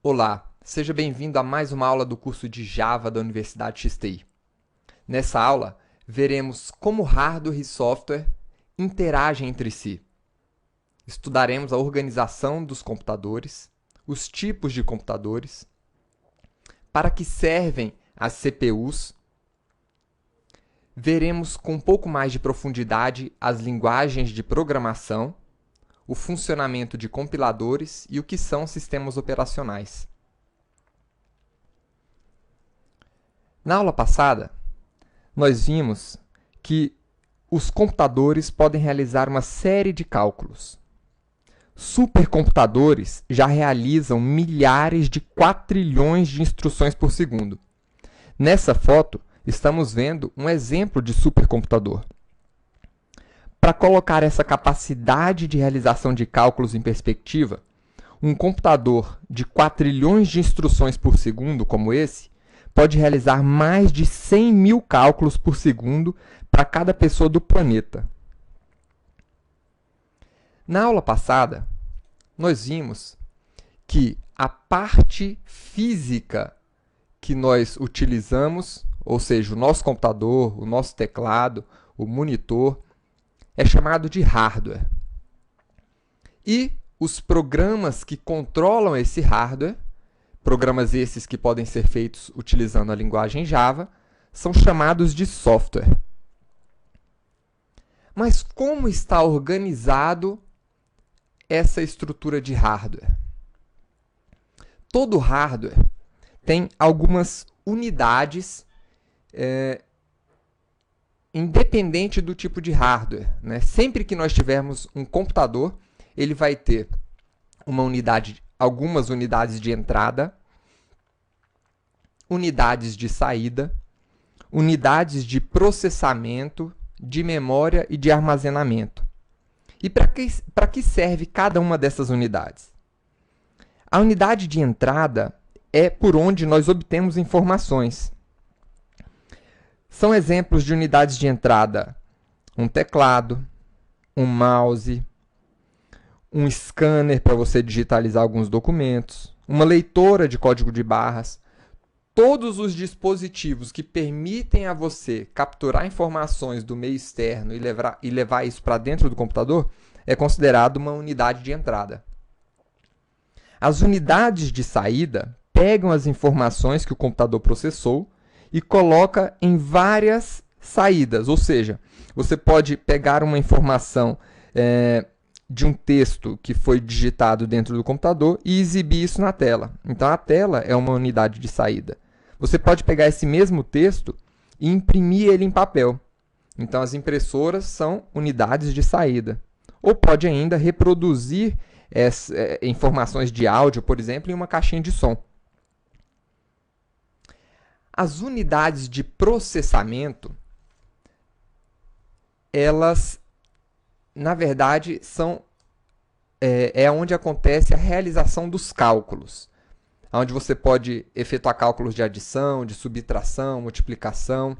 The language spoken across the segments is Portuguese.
Olá, seja bem-vindo a mais uma aula do curso de Java da Universidade XTI. Nessa aula, veremos como hardware e software interagem entre si. Estudaremos a organização dos computadores, os tipos de computadores, para que servem as CPUs. Veremos com um pouco mais de profundidade as linguagens de programação, o funcionamento de compiladores e o que são sistemas operacionais. Na aula passada, nós vimos que os computadores podem realizar uma série de cálculos. Supercomputadores já realizam milhares de quatrilhões de instruções por segundo. Nessa foto, estamos vendo um exemplo de supercomputador. Para colocar essa capacidade de realização de cálculos em perspectiva, um computador de quatrilhões de instruções por segundo, como esse, pode realizar mais de 100 mil cálculos por segundo para cada pessoa do planeta. Na aula passada, nós vimos que a parte física que nós utilizamos, ou seja, o nosso computador, o nosso teclado, o monitor, é chamado de hardware. E os programas que controlam esse hardware, programas esses que podem ser feitos utilizando a linguagem Java, são chamados de software. Mas como está organizado essa estrutura de hardware? Todo hardware tem algumas unidades independente do tipo de hardware, né? Sempre que nós tivermos um computador, ele vai ter algumas unidades de entrada, unidades de saída, unidades de processamento, de memória e de armazenamento. E para que serve cada uma dessas unidades? A unidade de entrada é por onde nós obtemos informações. São exemplos de unidades de entrada: um teclado, um mouse, um scanner para você digitalizar alguns documentos, uma leitora de código de barras. Todos os dispositivos que permitem a você capturar informações do meio externo e levar isso para dentro do computador é considerado uma unidade de entrada. As unidades de saída pegam as informações que o computador processou e coloca em várias saídas, ou seja, você pode pegar uma informação de um texto que foi digitado dentro do computador e exibir isso na tela. Então, a tela é uma unidade de saída. Você pode pegar esse mesmo texto e imprimir ele em papel. Então, as impressoras são unidades de saída. Ou pode ainda reproduzir informações de áudio, por exemplo, em uma caixinha de som. As unidades de processamento, elas, na verdade, é onde acontece a realização dos cálculos, onde você pode efetuar cálculos de adição, de subtração, multiplicação.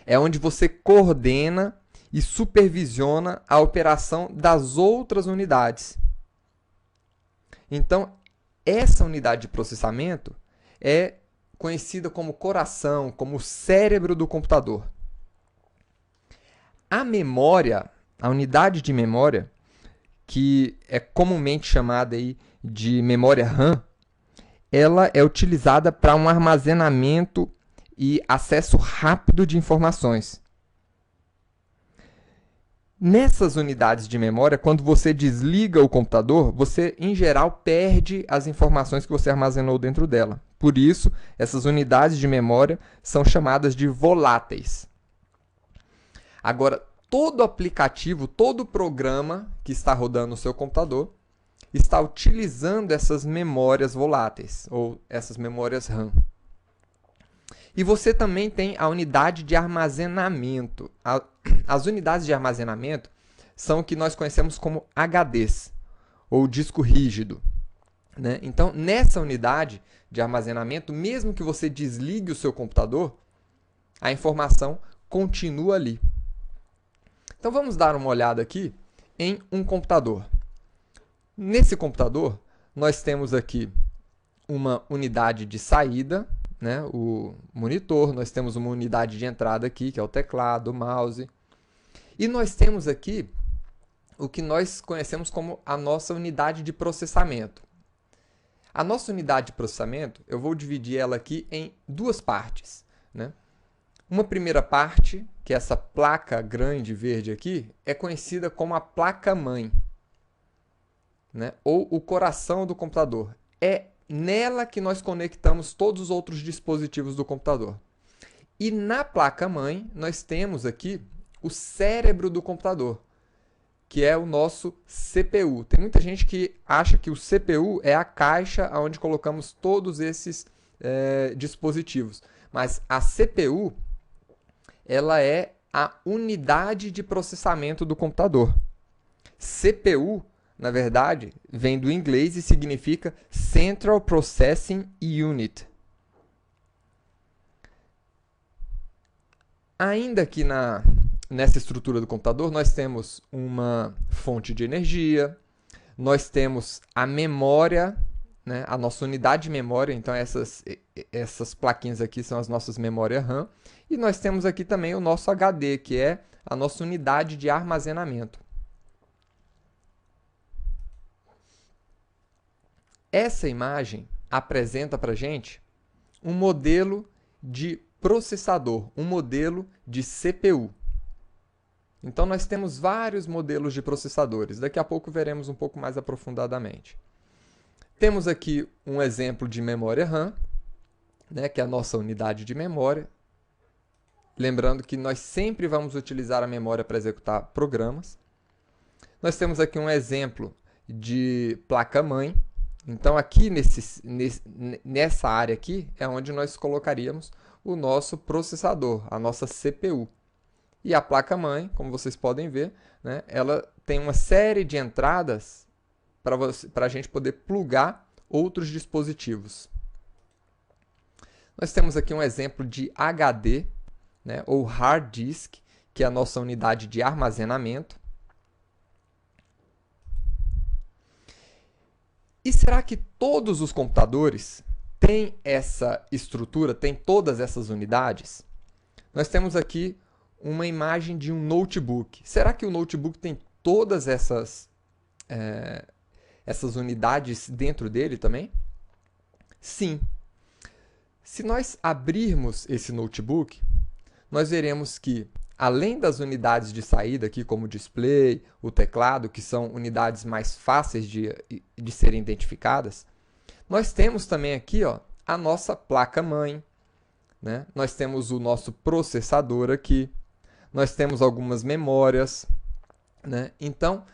É onde você coordena e supervisiona a operação das outras unidades. Então, essa unidade de processamento é conhecida como coração, como cérebro do computador. A memória, a unidade de memória, que é comumente chamada aí de memória RAM, ela é utilizada para um armazenamento e acesso rápido de informações. Nessas unidades de memória, quando você desliga o computador, você, em geral, perde as informações que você armazenou dentro dela. Por isso, essas unidades de memória são chamadas de voláteis. Agora, todo aplicativo, todo programa que está rodando no seu computador está utilizando essas memórias voláteis, ou essas memórias RAM. E você também tem a unidade de armazenamento. As unidades de armazenamento são o que nós conhecemos como HDs, ou disco rígido, né? Então, nessa unidade de armazenamento, mesmo que você desligue o seu computador, a informação continua ali. Então, vamos dar uma olhada aqui em um computador. Nesse computador, nós temos aqui uma unidade de saída, né, o monitor, nós temos uma unidade de entrada aqui, que é o teclado, o mouse, e nós temos aqui o que nós conhecemos como a nossa unidade de processamento. A nossa unidade de processamento, eu vou dividir ela aqui em duas partes, né? Uma primeira parte, que é essa placa grande verde aqui, é conhecida como a placa-mãe, né? Ou o coração do computador. É nela que nós conectamos todos os outros dispositivos do computador. E na placa-mãe, nós temos aqui o cérebro do computador, que é o nosso CPU. Tem muita gente que acha que o CPU é a caixa onde colocamos todos esses dispositivos. Mas a CPU, ela é a unidade de processamento do computador. CPU, na verdade, vem do inglês e significa Central Processing Unit. Ainda que nessa estrutura do computador, nós temos uma fonte de energia, nós temos a memória, né, a nossa unidade de memória, então essas plaquinhas aqui são as nossas memórias RAM, e nós temos aqui também o nosso HD, que é a nossa unidade de armazenamento. Essa imagem apresenta para a gente um modelo de processador, um modelo de CPU. Então, nós temos vários modelos de processadores. Daqui a pouco veremos um pouco mais aprofundadamente. Temos aqui um exemplo de memória RAM, né, que é a nossa unidade de memória. Lembrando que nós sempre vamos utilizar a memória para executar programas. Nós temos aqui um exemplo de placa-mãe. Então, aqui nessa área aqui é onde nós colocaríamos o nosso processador, a nossa CPU. E a placa-mãe, como vocês podem ver, né, ela tem uma série de entradas para a gente poder plugar outros dispositivos. Nós temos aqui um exemplo de HD, né, ou hard disk, que é a nossa unidade de armazenamento. E será que todos os computadores têm essa estrutura, têm todas essas unidades? Nós temos aqui uma imagem de um notebook. Será que o notebook tem todas essas unidades dentro dele também? Sim. Se nós abrirmos esse notebook, nós veremos que, além das unidades de saída, aqui como o display, o teclado, que são unidades mais fáceis de serem identificadas, nós temos também aqui, ó, a nossa placa-mãe, né? Nós temos o nosso processador aqui, nós temos algumas memórias, né? Então,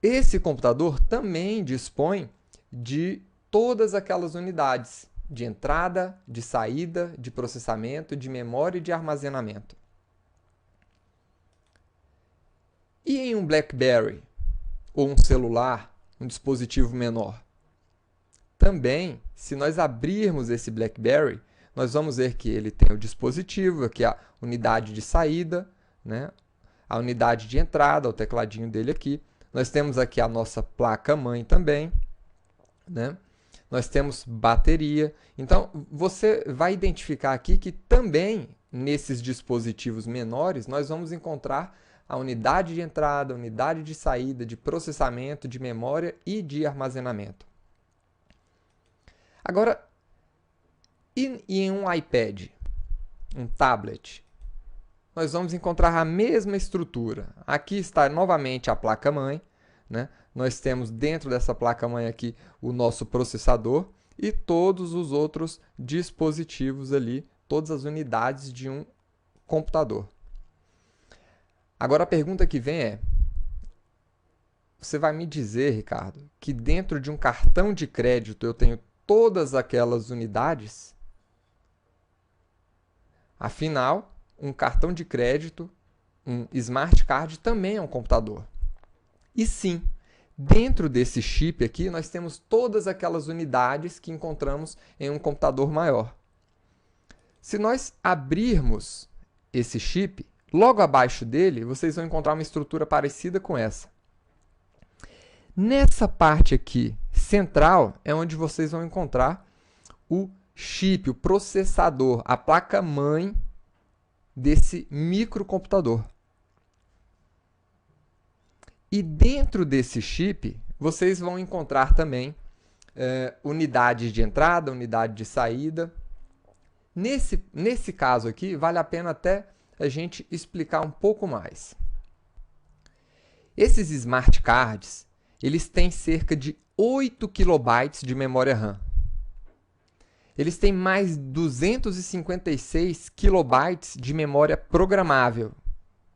esse computador também dispõe de todas aquelas unidades de entrada, de saída, de processamento, de memória e de armazenamento. E em um BlackBerry, ou um celular, um dispositivo menor? Também, se nós abrirmos esse BlackBerry, nós vamos ver que ele tem o dispositivo, aqui a unidade de saída, né? A unidade de entrada, o tecladinho dele aqui. Nós temos aqui a nossa placa-mãe também, né? Nós temos bateria. Então, você vai identificar aqui que também nesses dispositivos menores nós vamos encontrar a unidade de entrada, a unidade de saída, de processamento, de memória e de armazenamento. Agora, e em um iPad, um tablet? Nós vamos encontrar a mesma estrutura. Aqui está novamente a placa-mãe, né? Nós temos dentro dessa placa-mãe aqui o nosso processador e todos os outros dispositivos ali, todas as unidades de um computador. Agora a pergunta que vem é: você vai me dizer, Ricardo, que dentro de um cartão de crédito eu tenho todas aquelas unidades? Afinal, um cartão de crédito, um smart card, também é um computador. E sim, dentro desse chip aqui, nós temos todas aquelas unidades que encontramos em um computador maior. Se nós abrirmos esse chip, logo abaixo dele, vocês vão encontrar uma estrutura parecida com essa. Nessa parte aqui, central é onde vocês vão encontrar o chip, o processador, a placa-mãe desse microcomputador. E dentro desse chip, vocês vão encontrar também unidades de entrada, unidade de saída. Nesse caso aqui, vale a pena até a gente explicar um pouco mais. Esses smart cards, eles têm cerca de 8 KB de memória RAM. Eles têm mais 256 KB de memória programável,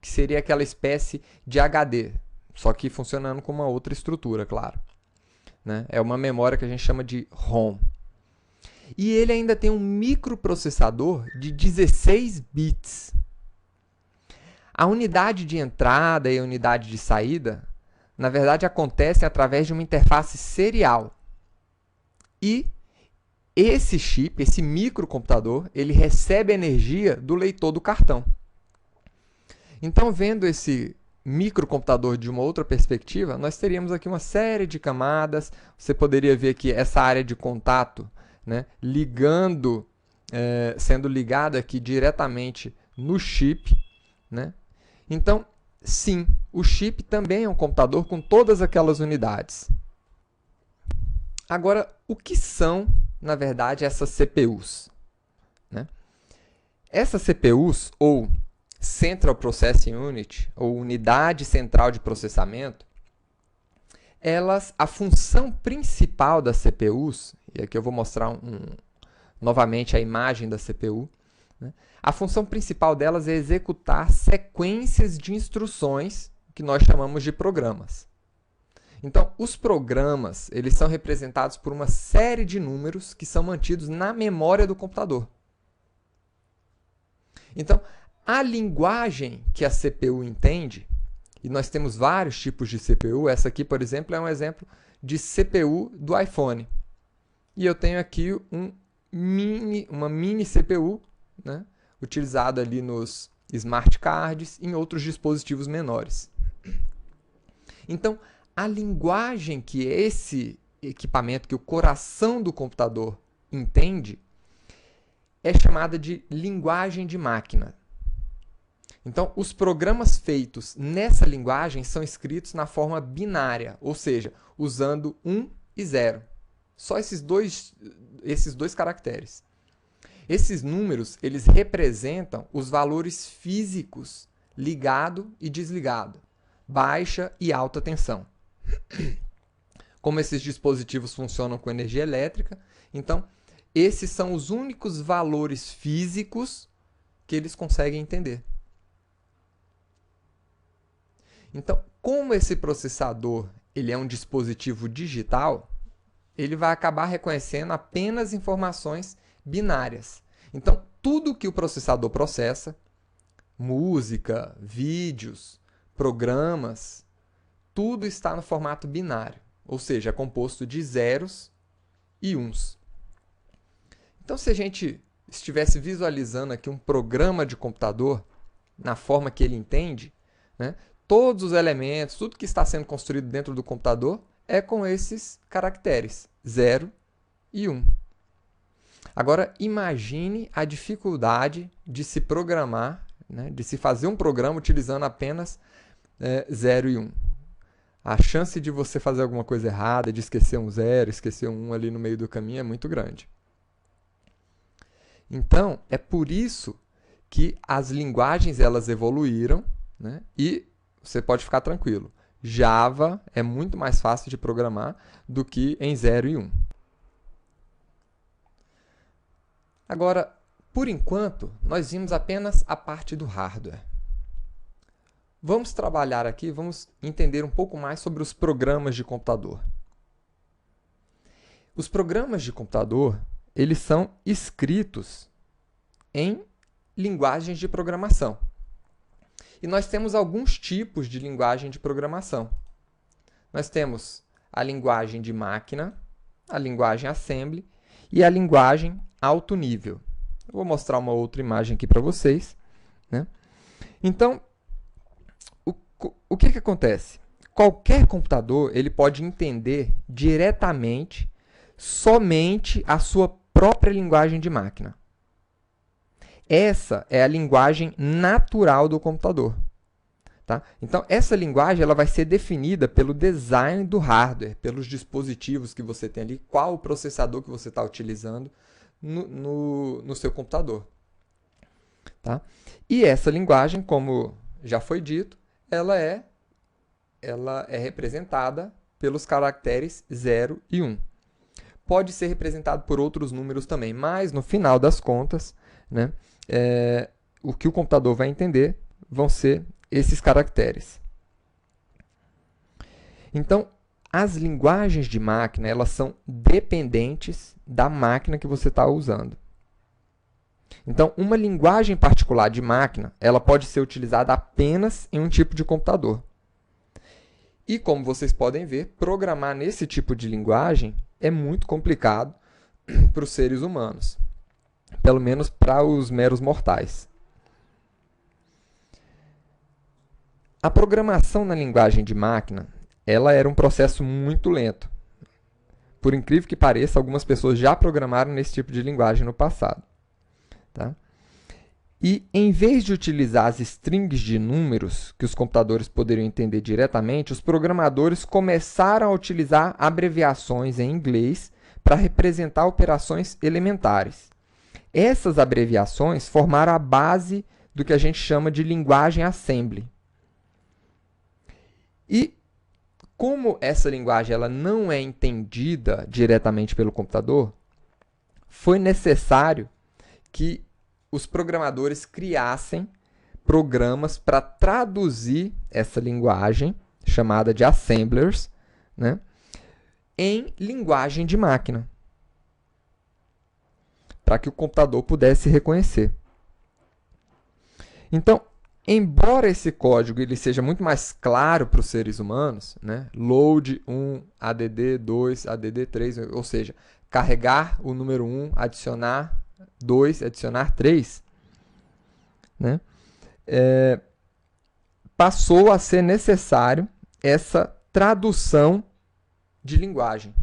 que seria aquela espécie de HD, só que funcionando com uma outra estrutura, claro. Né? É uma memória que a gente chama de ROM. E ele ainda tem um microprocessador de 16 bits. A unidade de entrada e a unidade de saída, na verdade, acontecem através de uma interface serial. E esse chip, esse microcomputador, ele recebe energia do leitor do cartão. Então, vendo esse microcomputador de uma outra perspectiva, nós teríamos aqui uma série de camadas. Você poderia ver aqui essa área de contato, né, sendo ligada aqui diretamente no chip. Né? Então, sim, o chip também é um computador com todas aquelas unidades. Agora, o que são, na verdade, essas CPUs? Né? Essas CPUs, ou Central Processing Unit, ou Unidade Central de Processamento, a função principal das CPUs, e aqui eu vou mostrar novamente a imagem da CPU, né? A função principal delas é executar sequências de instruções que nós chamamos de programas. Então, os programas, eles são representados por uma série de números que são mantidos na memória do computador. Então, a linguagem que a CPU entende, e nós temos vários tipos de CPU, essa aqui, por exemplo, é um exemplo de CPU do iPhone. E eu tenho aqui uma mini CPU, né, utilizada ali nos smart cards e em outros dispositivos menores. Então, a linguagem que esse equipamento, que o coração do computador entende, é chamada de linguagem de máquina. Então, os programas feitos nessa linguagem são escritos na forma binária, ou seja, usando 1 e 0. Só esses dois caracteres. Esses números, eles representam os valores físicos ligado e desligado, baixa e alta tensão. Como esses dispositivos funcionam com energia elétrica, então, esses são os únicos valores físicos que eles conseguem entender. Então, como esse processador ele é um dispositivo digital, ele vai acabar reconhecendo apenas informações binárias. Então, tudo que o processador processa, música, vídeos, programas, tudo está no formato binário, ou seja, é composto de zeros e uns. Então, se a gente estivesse visualizando aqui um programa de computador, na forma que ele entende, né, todos os elementos, tudo que está sendo construído dentro do computador é com esses caracteres, 0 e 1. Agora, imagine a dificuldade de se programar, né, de se fazer um programa utilizando apenas 0 e 1. A chance de você fazer alguma coisa errada, de esquecer um 0, esquecer um 1 ali no meio do caminho é muito grande. Então, é por isso que as linguagens elas evoluíram, né, e você pode ficar tranquilo. Java é muito mais fácil de programar do que em 0 e 1. Agora, por enquanto, nós vimos apenas a parte do hardware. Vamos trabalhar aqui, vamos entender um pouco mais sobre os programas de computador. Os programas de computador, eles são escritos em linguagens de programação. E nós temos alguns tipos de linguagem de programação. Nós temos a linguagem de máquina, a linguagem assembly e a linguagem alto nível. Eu vou mostrar uma outra imagem aqui para vocês, né? Então, o que acontece? Qualquer computador ele pode entender diretamente somente a sua própria linguagem de máquina. Essa é a linguagem natural do computador. Tá? Então, essa linguagem ela vai ser definida pelo design do hardware, pelos dispositivos que você tem ali, qual o processador que você está utilizando no seu computador. Tá? E essa linguagem, como já foi dito, ela é representada pelos caracteres 0 e 1. Pode ser representado por outros números também, mas no final das contas, né, o que o computador vai entender vão ser esses caracteres. Então, as linguagens de máquina elas são dependentes da máquina que você está usando. Então, uma linguagem particular de máquina ela pode ser utilizada apenas em um tipo de computador. E como vocês podem ver, programar nesse tipo de linguagem é muito complicado para os seres humanos, pelo menos para os meros mortais. A programação na linguagem de máquina, ela era um processo muito lento. Por incrível que pareça, algumas pessoas já programaram nesse tipo de linguagem no passado. Tá? E em vez de utilizar as strings de números que os computadores poderiam entender diretamente, os programadores começaram a utilizar abreviações em inglês para representar operações elementares. Essas abreviações formaram a base do que a gente chama de linguagem assembly. E como essa linguagem ela não é entendida diretamente pelo computador, foi necessário que os programadores criassem programas para traduzir essa linguagem, chamada de assemblers, né, em linguagem de máquina, para que o computador pudesse reconhecer. Então, embora esse código ele seja muito mais claro para os seres humanos, né, load 1, add 2, add 3, ou seja, carregar o número 1, adicionar 2, adicionar 3, né, passou a ser necessário essa tradução de linguagem.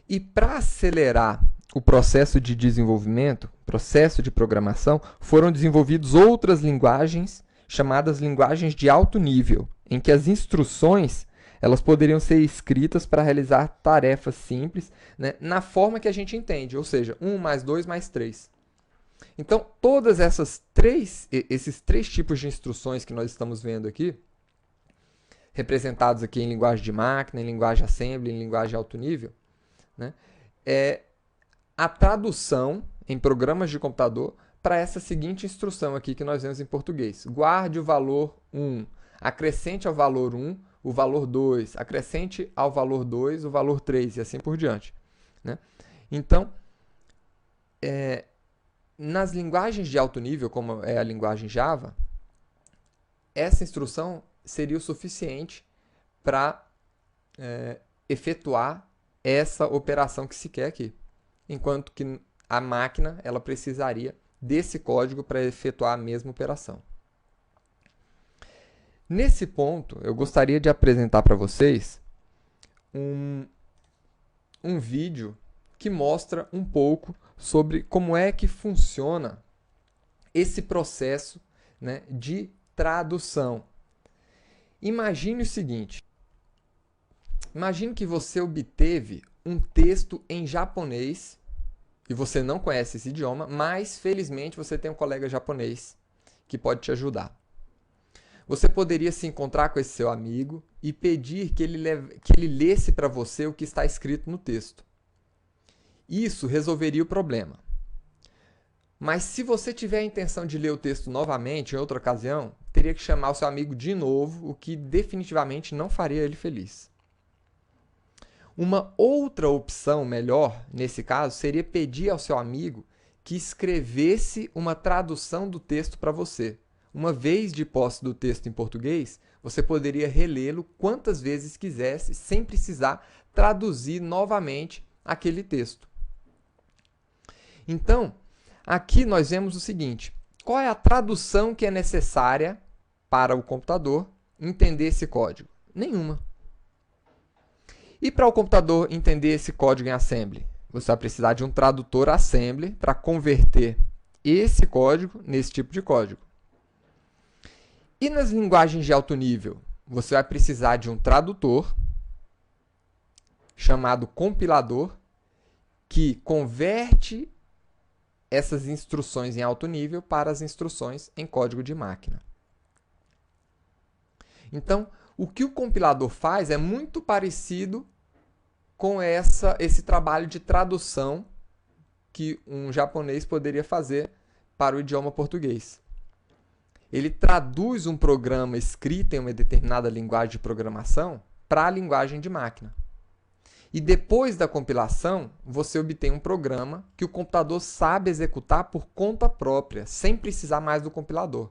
E para acelerar o processo de desenvolvimento, processo de programação, foram desenvolvidas outras linguagens chamadas linguagens de alto nível, em que as instruções elas poderiam ser escritas para realizar tarefas simples, né, na forma que a gente entende, ou seja, 1 mais 2 mais 3. Então, todas esses três tipos de instruções que nós estamos vendo aqui, representados aqui em linguagem de máquina, em linguagem assembly, em linguagem alto nível, né, é a tradução em programas de computador para essa seguinte instrução aqui que nós vemos em português. Guarde o valor 1, acrescente ao valor 1 o valor 2, acrescente ao valor 2 o valor 3 e assim por diante, né? Então, nas linguagens de alto nível, como é a linguagem Java, essa instrução seria o suficiente para efetuar essa operação que se quer aqui. Enquanto que a máquina ela precisaria desse código para efetuar a mesma operação. Nesse ponto, eu gostaria de apresentar para vocês um vídeo que mostra um pouco sobre como é que funciona esse processo, né, de tradução. Imagine o seguinte: imagine que você obteve um texto em japonês e você não conhece esse idioma, mas felizmente você tem um colega japonês que pode te ajudar. Você poderia se encontrar com esse seu amigo e pedir que ele lesse para você o que está escrito no texto. Isso resolveria o problema. Mas se você tiver a intenção de ler o texto novamente, em outra ocasião, teria que chamar o seu amigo de novo, o que definitivamente não faria ele feliz. Uma outra opção melhor, nesse caso, seria pedir ao seu amigo que escrevesse uma tradução do texto para você. Uma vez de posse do texto em português, você poderia relê-lo quantas vezes quisesse, sem precisar traduzir novamente aquele texto. Então, aqui nós vemos o seguinte: qual é a tradução que é necessária para o computador entender esse código? Nenhuma. E para o computador entender esse código em assembly? Você vai precisar de um tradutor assembly para converter esse código nesse tipo de código. E nas linguagens de alto nível? Você vai precisar de um tradutor chamado compilador que converte essas instruções em alto nível para as instruções em código de máquina. Então, o que o compilador faz é muito parecido com esse trabalho de tradução que um japonês poderia fazer para o idioma português. Ele traduz um programa escrito em uma determinada linguagem de programação para a linguagem de máquina. E depois da compilação, você obtém um programa que o computador sabe executar por conta própria, sem precisar mais do compilador.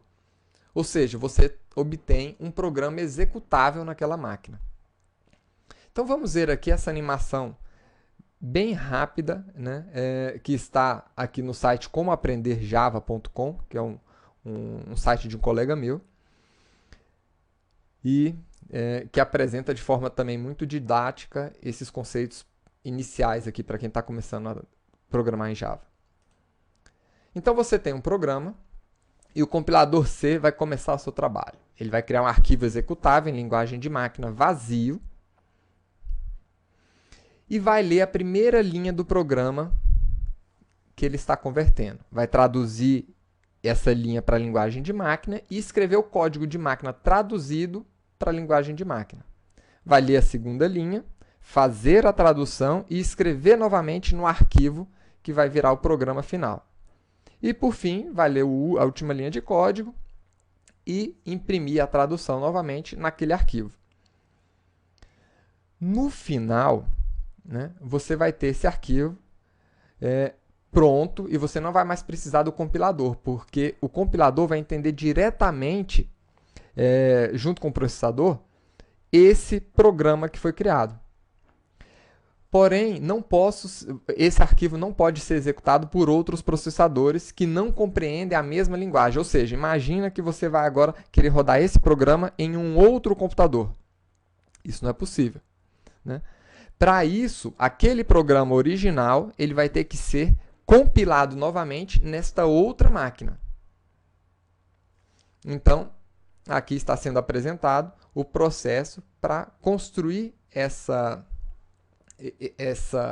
Ou seja, você obtém um programa executável naquela máquina. Então vamos ver aqui essa animação bem rápida, né, que está aqui no site comoaprenderjava.com, que é um site de um colega meu, e que apresenta de forma também muito didática esses conceitos iniciais aqui para quem está começando a programar em Java. Então você tem um programa e o compilador C vai começar o seu trabalho. Ele vai criar um arquivo executável em linguagem de máquina vazio e vai ler a primeira linha do programa que ele está convertendo. Vai traduzir essa linha para a linguagem de máquina e escrever o código de máquina traduzido para a linguagem de máquina. Vai ler a segunda linha, fazer a tradução e escrever novamente no arquivo que vai virar o programa final. E, por fim, vai ler a última linha de código e imprimir a tradução novamente naquele arquivo. No final, né, você vai ter esse arquivo pronto e você não vai mais precisar do compilador, porque o compilador vai entender diretamente, junto com o processador, esse programa que foi criado. Porém, esse arquivo não pode ser executado por outros processadores que não compreendem a mesma linguagem. Ou seja, imagina que você vai agora querer rodar esse programa em um outro computador. Isso não é possível, né? Para isso, aquele programa original ele vai ter que ser compilado novamente nesta outra máquina. Então, aqui está sendo apresentado o processo para construir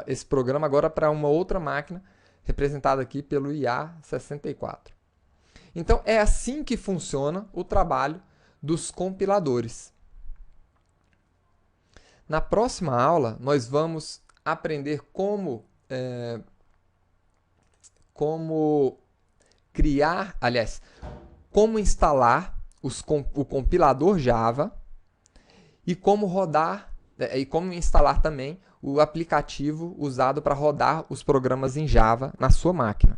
esse programa agora para uma outra máquina, representada aqui pelo IA64. Então, é assim que funciona o trabalho dos compiladores. Na próxima aula, nós vamos aprender como instalar o compilador Java e como instalar também o aplicativo usado para rodar os programas em Java na sua máquina.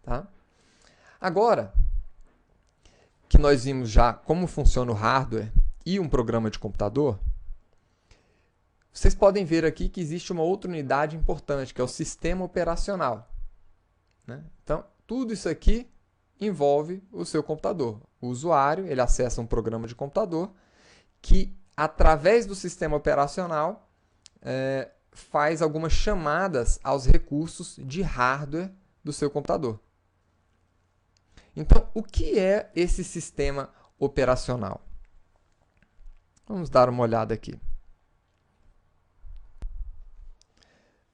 Tá? Agora que nós vimos já como funciona o hardware e um programa de computador, vocês podem ver aqui que existe uma outra unidade importante, que é o sistema operacional, né? Então, tudo isso aqui envolve o seu computador. O usuário ele acessa um programa de computador que, através do sistema operacional, faz algumas chamadas aos recursos de hardware do seu computador. Então, o que é esse sistema operacional? Vamos dar uma olhada aqui.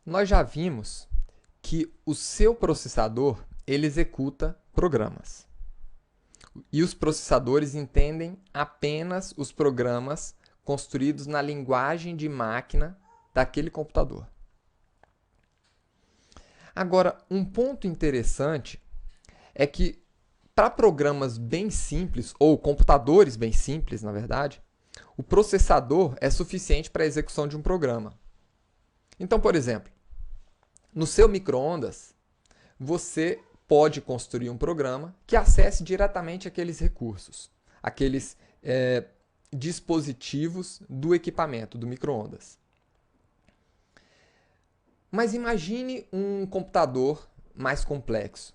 Nós já vimos que o seu processador ele executa programas. E os processadores entendem apenas os programas construídos na linguagem de máquina daquele computador. Agora, um ponto interessante é que para programas bem simples, ou computadores bem simples, na verdade, o processador é suficiente para a execução de um programa. Então, por exemplo, no seu micro-ondas, você pode construir um programa que acesse diretamente aqueles recursos, aqueles dispositivos do equipamento, do micro-ondas. Mas imagine um computador mais complexo,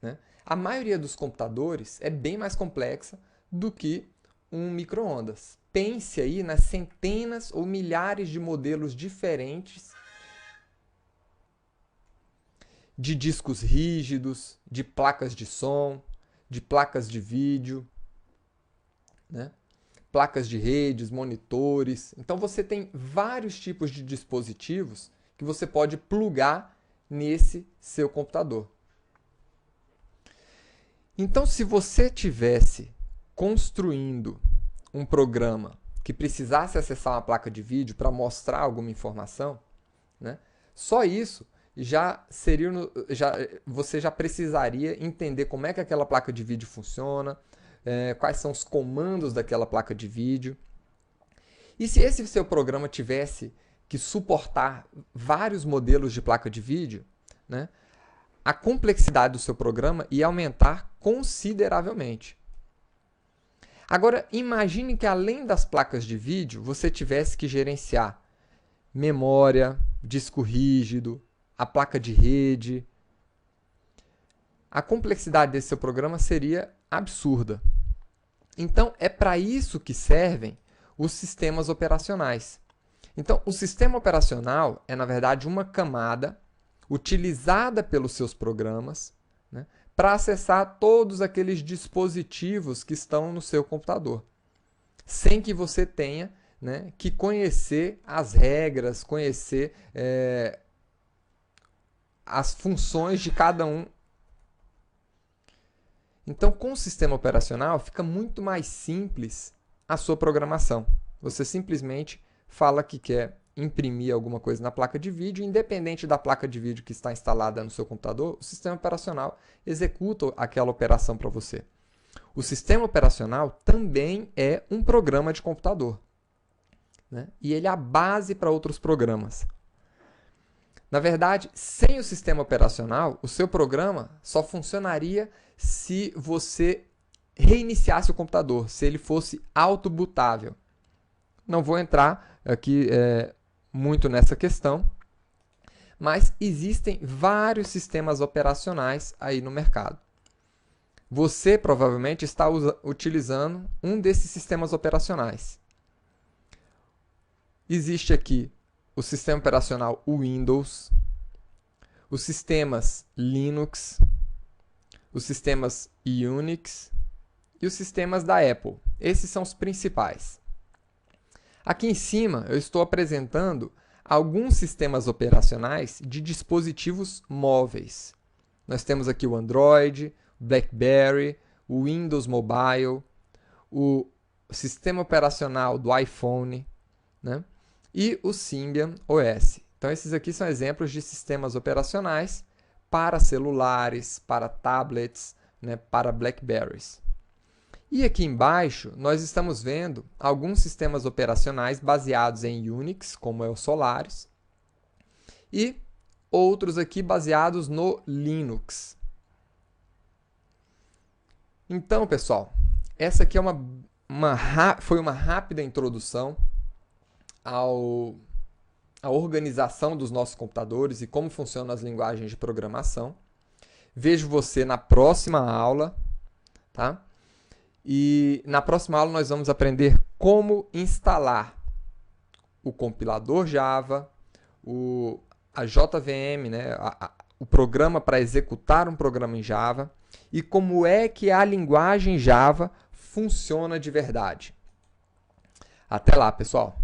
né? A maioria dos computadores é bem mais complexa do que um micro-ondas. Pense aí nas centenas ou milhares de modelos diferentes de discos rígidos, de placas de som, de placas de vídeo, né? Placas de redes, monitores. Então você tem vários tipos de dispositivos que você pode plugar nesse seu computador. Então, se você tivesse construindo um programa que precisasse acessar uma placa de vídeo para mostrar alguma informação, né, só isso você já precisaria entender como é que aquela placa de vídeo funciona, quais são os comandos daquela placa de vídeo. E se esse seu programa tivesse que suportar vários modelos de placa de vídeo, né, a complexidade do seu programa ia aumentar consideravelmente. Agora, imagine que além das placas de vídeo, você tivesse que gerenciar memória, disco rígido, a placa de rede. A complexidade desse seu programa seria absurda. Então, é para isso que servem os sistemas operacionais. Então, o sistema operacional é, na verdade, uma camada utilizada pelos seus programas, né, para acessar todos aqueles dispositivos que estão no seu computador, sem que você tenha, né, que conhecer as regras, conhecer as funções de cada um. Então, com o sistema operacional, fica muito mais simples a sua programação. Você simplesmente fala que quer imprimir alguma coisa na placa de vídeo, independente da placa de vídeo que está instalada no seu computador, o sistema operacional executa aquela operação para você. O sistema operacional também é um programa de computador, né? E ele é a base para outros programas. Na verdade, sem o sistema operacional, o seu programa só funcionaria se você reiniciasse o computador, se ele fosse autobootável. Não vou entrar aqui muito nessa questão, mas existem vários sistemas operacionais aí no mercado. Você provavelmente está utilizando um desses sistemas operacionais. Existe aqui o sistema operacional Windows, os sistemas Linux, os sistemas Unix e os sistemas da Apple. Esses são os principais. Aqui em cima eu estou apresentando alguns sistemas operacionais de dispositivos móveis. Nós temos aqui o Android, o BlackBerry, o Windows Mobile, o sistema operacional do iPhone, né, e o Symbian OS. Então esses aqui são exemplos de sistemas operacionais para celulares, para tablets, né, para Blackberries. E aqui embaixo, nós estamos vendo alguns sistemas operacionais baseados em Unix, como é o Solaris, e outros aqui baseados no Linux. Então, pessoal, essa aqui é foi uma rápida introdução à organização dos nossos computadores e como funcionam as linguagens de programação. Vejo você na próxima aula, tá? E na próxima aula nós vamos aprender como instalar o compilador Java, a JVM, né, o programa para executar um programa em Java, e como é que a linguagem Java funciona de verdade. Até lá, pessoal!